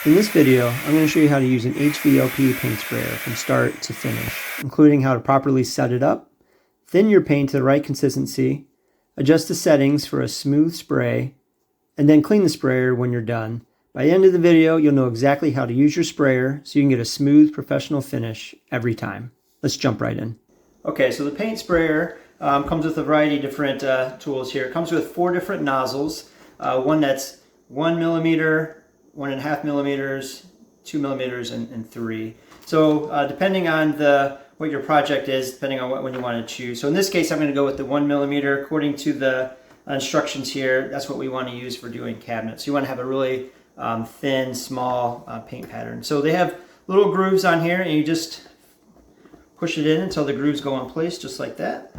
In this video, I'm going to show you how to use an HVLP paint sprayer from start to finish, including how to properly set it up, thin your paint to the right consistency, adjust the settings for a smooth spray, and then clean the sprayer when you're done. By the end of the video, you'll know exactly how to use your sprayer so you can get a smooth, professional finish every time. Let's jump right in. Okay, so the paint sprayer comes with a variety of different tools here. It comes with 4 different nozzles, one that's 1 millimeter, 1.5 millimeters, 2 millimeters, and 3. So depending on what your project is, depending on what one you want to choose. So in this case, I'm going to go with the 1 millimeter. According to the instructions here, that's what we want to use for doing cabinets. So you want to have a really thin, small paint pattern. So they have little grooves on here, and you just push it in until the grooves go in place, just like that.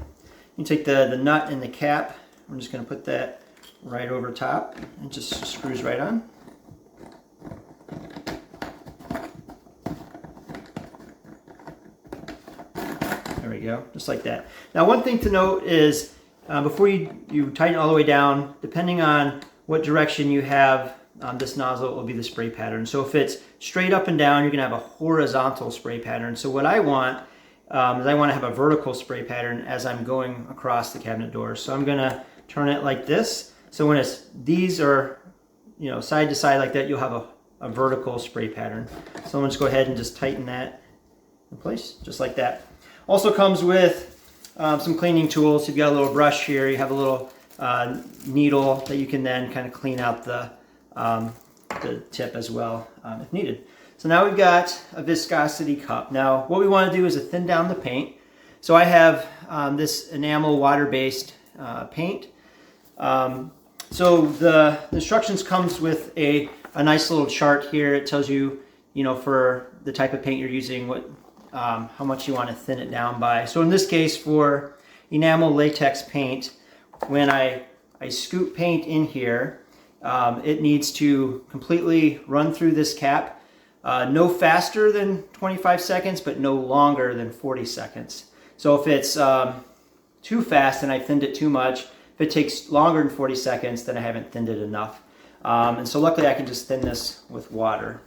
You take the nut and the cap. I'm just going to put that right over top, and just screws right on. There we go, just like that. Now, one thing to note is before you tighten all the way down, depending on what direction you have this nozzle, will be the spray pattern. So if it's straight up and down, you're going to have a horizontal spray pattern. So what I want is I want to have a vertical spray pattern as I'm going across the cabinet doors. So I'm going to turn it like this. So when these are side to side like that, you'll have a vertical spray pattern. So I'm going to just go ahead and just tighten that in place, just like that. Also comes with some cleaning tools. You've got a little brush here. You have a little needle that you can then kind of clean out the tip as well if needed. So now we've got a viscosity cup. Now what we want to do is to thin down the paint. So I have this enamel water-based paint. So the instructions comes with a nice little chart here. It tells you, for the type of paint you're using, how much you want to thin it down by. So in this case, for enamel latex paint, when I scoop paint in here, it needs to completely run through this cap, no faster than 25 seconds, but no longer than 40 seconds. So if it's too fast and I thinned it too much, if it takes longer than 40 seconds, then I haven't thinned it enough. And so luckily I can just thin this with water.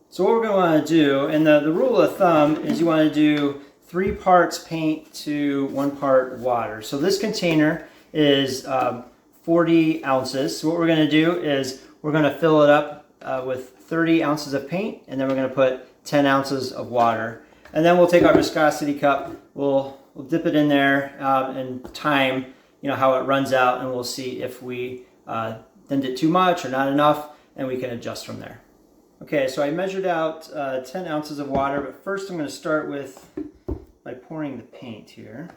So what we're going to want to do, and the rule of thumb is you want to do 3 parts paint to 1 part water. So this container is 40 ounces. So what we're going to do is we're going to fill it up with 30 ounces of paint, and then we're going to put 10 ounces of water. And then we'll take our viscosity cup, we'll dip it in there and time how it runs out, and we'll see if we thinned it too much or not enough, and we can adjust from there. Okay, so I measured out 10 ounces of water, but first I'm going to start by pouring the paint here.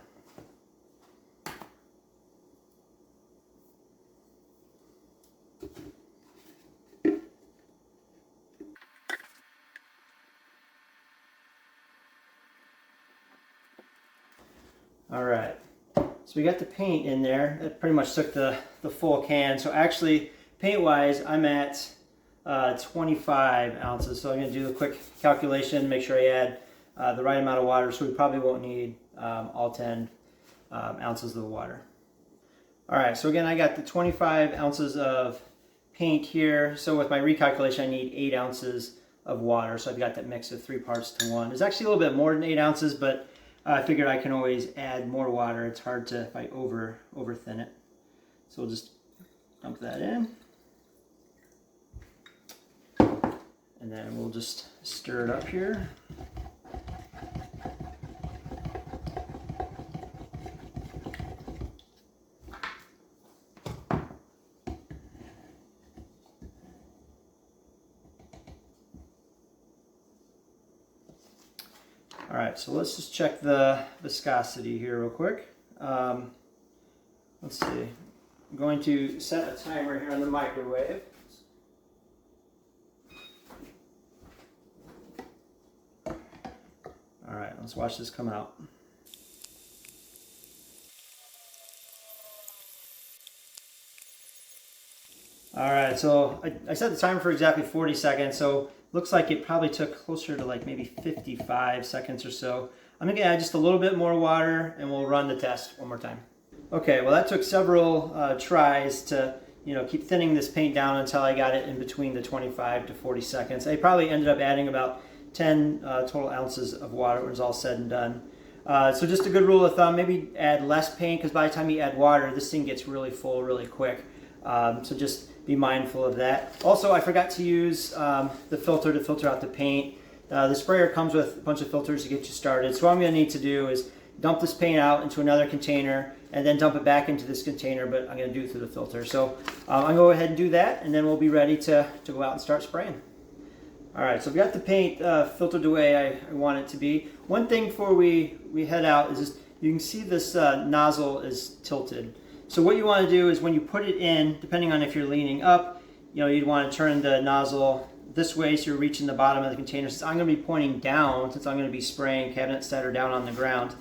All right, so we got the paint in there. It pretty much took the full can. So actually, paint-wise, I'm at 25 ounces. So I'm going to do the quick calculation, make sure I add the right amount of water, so we probably won't need all 10 ounces of the water. All right, so again, I got the 25 ounces of paint here. So with my recalculation, I need 8 ounces of water. So I've got that mix of 3 parts to 1. It's actually a little bit more than 8 ounces, but I figured I can always add more water. It's hard to if I over thin it. So we'll just dump that in. And then we'll just stir it up here. All right, so let's just check the viscosity here real quick. Let's see. I'm going to set a timer here on the microwave. All right, let's watch this come out. All right, so I set the timer for exactly 40 seconds, so looks like it probably took closer to like maybe 55 seconds or so. I'm gonna add just a little bit more water and we'll run the test one more time. Okay, well that took several tries to keep thinning this paint down until I got it in between the 25 to 40 seconds. I probably ended up adding about 10 total ounces of water when it was all said and done. So just a good rule of thumb, maybe add less paint, because by the time you add water, this thing gets really full really quick. So just be mindful of that. Also, I forgot to use the filter to filter out the paint. The sprayer comes with a bunch of filters to get you started. So what I'm going to need to do is dump this paint out into another container and then dump it back into this container, but I'm going to do it through the filter. So I'm going to go ahead and do that, and then we'll be ready to go out and start spraying. All right, so I've got the paint filtered the way I want it to be. One thing before we head out is just, you can see this nozzle is tilted. So what you want to do is when you put it in, depending on if you're leaning up, you'd want to turn the nozzle this way so you're reaching the bottom of the container. Since I'm going to be pointing down, since I'm going to be spraying cabinets that are down on the ground,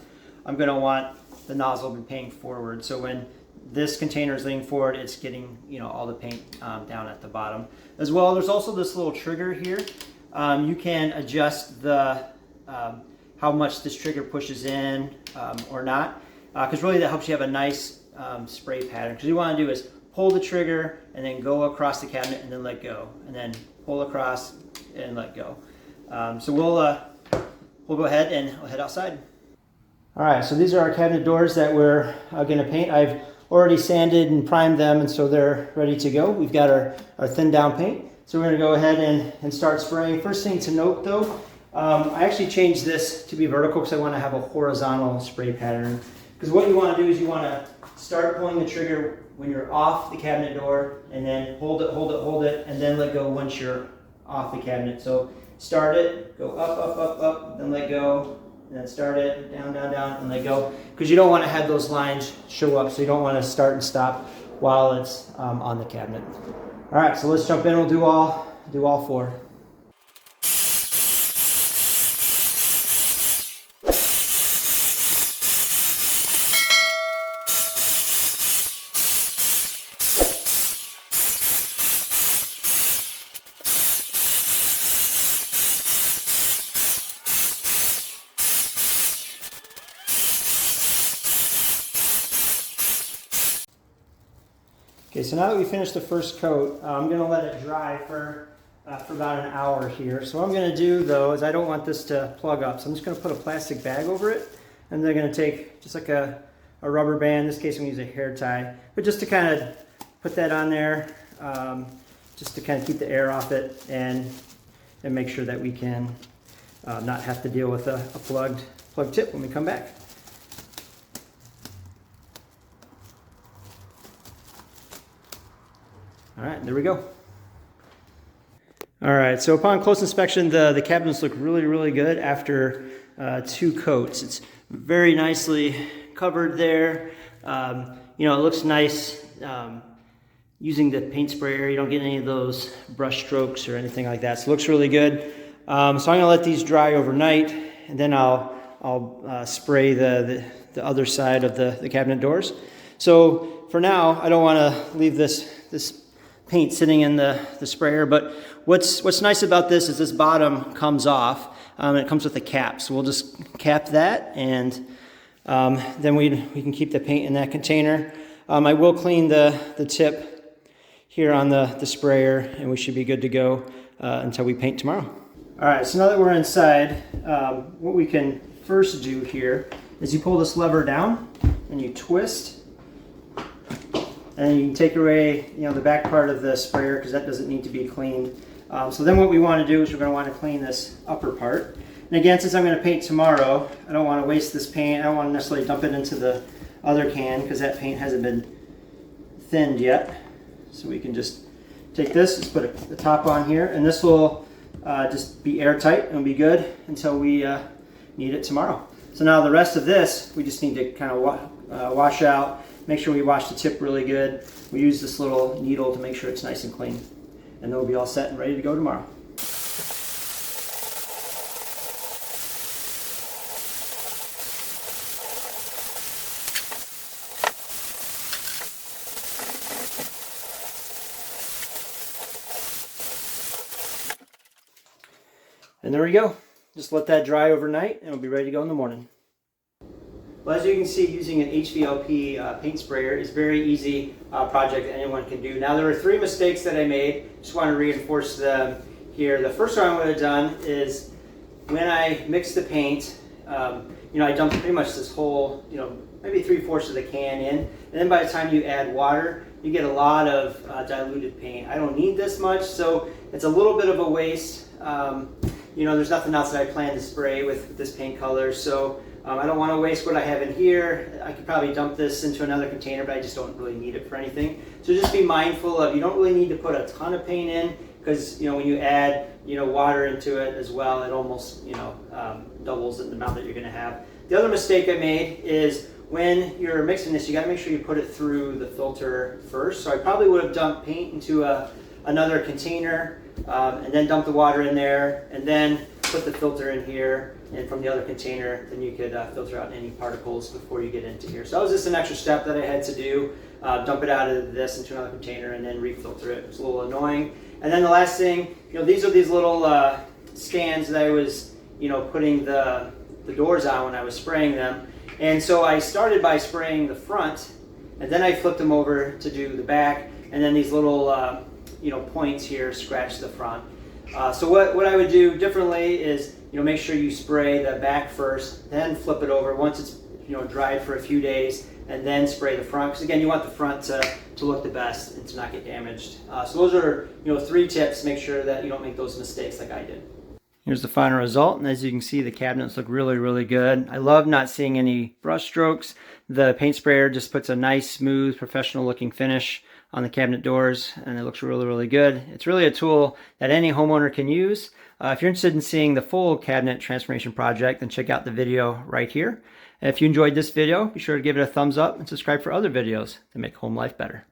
I'm going to want the nozzle to be paying forward. So when this container is leaning forward, it's getting all the paint down at the bottom. As well, there's also this little trigger here. You can adjust the how much this trigger pushes in or not, because really that helps you have a nice spray pattern. Because what you want to do is pull the trigger and then go across the cabinet and then let go, and then pull across and let go. So we'll go ahead and we'll head outside. All right, so these are our cabinet doors that we're going to paint. I've already sanded and primed them, and so they're ready to go. We've got our thin down paint. So we're going to go ahead and start spraying. First thing to note though, I actually changed this to be vertical because I want to have a horizontal spray pattern. Because what you want to do is you want to start pulling the trigger when you're off the cabinet door, and then hold it, and then let go once you're off the cabinet. So start it, go up, then let go, and then start it, down, and let go. Because you don't want to have those lines show up, so you don't want to start and stop while it's on the cabinet. All right, so let's jump in. We'll do all four. Okay, so now that we finished the first coat, I'm going to let it dry for about an hour here. So what I'm going to do though is I don't want this to plug up, so I'm just going to put a plastic bag over it, and they're going to take just like a rubber band. In this case I'm going to use a hair tie, but just to kind of put that on there, just to kind of keep the air off it and make sure that we can not have to deal with a plug tip when we come back. All right, there we go. All right, so upon close inspection, the cabinets look really, really good after 2 coats. It's very nicely covered there. It looks nice using the paint sprayer. You don't get any of those brush strokes or anything like that. So it looks really good. So I'm gonna let these dry overnight, and then I'll spray the other side of the cabinet doors. So for now, I don't wanna leave this paint sitting in the sprayer, but what's nice about this is this bottom comes off, and it comes with a cap. So we'll just cap that, and then we can keep the paint in that container. I will clean the tip here on the sprayer, and we should be good to go until we paint tomorrow. All right, so now that we're inside, what we can first do here is you pull this lever down and you twist. And you can take away, the back part of the sprayer because that doesn't need to be cleaned. So then what we want to do is we're going to want to clean this upper part. And again, since I'm going to paint tomorrow, I don't want to waste this paint. I don't want to necessarily dump it into the other can because that paint hasn't been thinned yet. So we can just take this, let's put the top on here, and this will just be airtight and be good until we need it tomorrow. So now the rest of this, we just need to kind of wash out. Make sure we wash the tip really good. We use this little needle to make sure it's nice and clean. And then we'll be all set and ready to go tomorrow. And there we go. Just let that dry overnight and we'll be ready to go in the morning. Well, as you can see, using an HVLP paint sprayer is a very easy project that anyone can do. Now, there were 3 mistakes that I made. Just want to reinforce them here. The first one I would have done is when I mixed the paint, I dumped pretty much this whole, maybe 3/4 of the can in. And then by the time you add water, you get a lot of diluted paint. I don't need this much, so it's a little bit of a waste. There's nothing else that I plan to spray with this paint color, so I don't want to waste what I have in here. I could probably dump this into another container, but I just don't really need it for anything. So just be mindful of, you don't really need to put a ton of paint in, because when you add water into it as well, it almost doubles the amount that you're going to have. The other mistake I made is when you're mixing this, you got to make sure you put it through the filter first. So I probably would have dumped paint into another container and then dump the water in there and then put the filter in here, and from the other container then you could filter out any particles before you get into here. So that was just an extra step that I had to do. Dump it out of this into another container and then refilter it. It's a little annoying. And then the last thing, these are these little stands that I was putting the doors on when I was spraying them. And so I started by spraying the front, and then I flipped them over to do the back, and then these little points here scratch the front. So what I would do differently is make sure you spray the back first, then flip it over once it's dried for a few days, and then spray the front, because again, you want the front to look the best and to not get damaged. So those are 3 tips. Make sure that you don't make those mistakes like I did. Here's the final result, and as you can see, the cabinets look really, really good. I love not seeing any brush strokes. The paint sprayer just puts a nice, smooth, professional looking finish on the cabinet doors, and it looks really, really good. It's really a tool that any homeowner can use. If you're interested in seeing the full cabinet transformation project, then check out the video right here. And if you enjoyed this video, be sure to give it a thumbs up and subscribe for other videos that make home life better.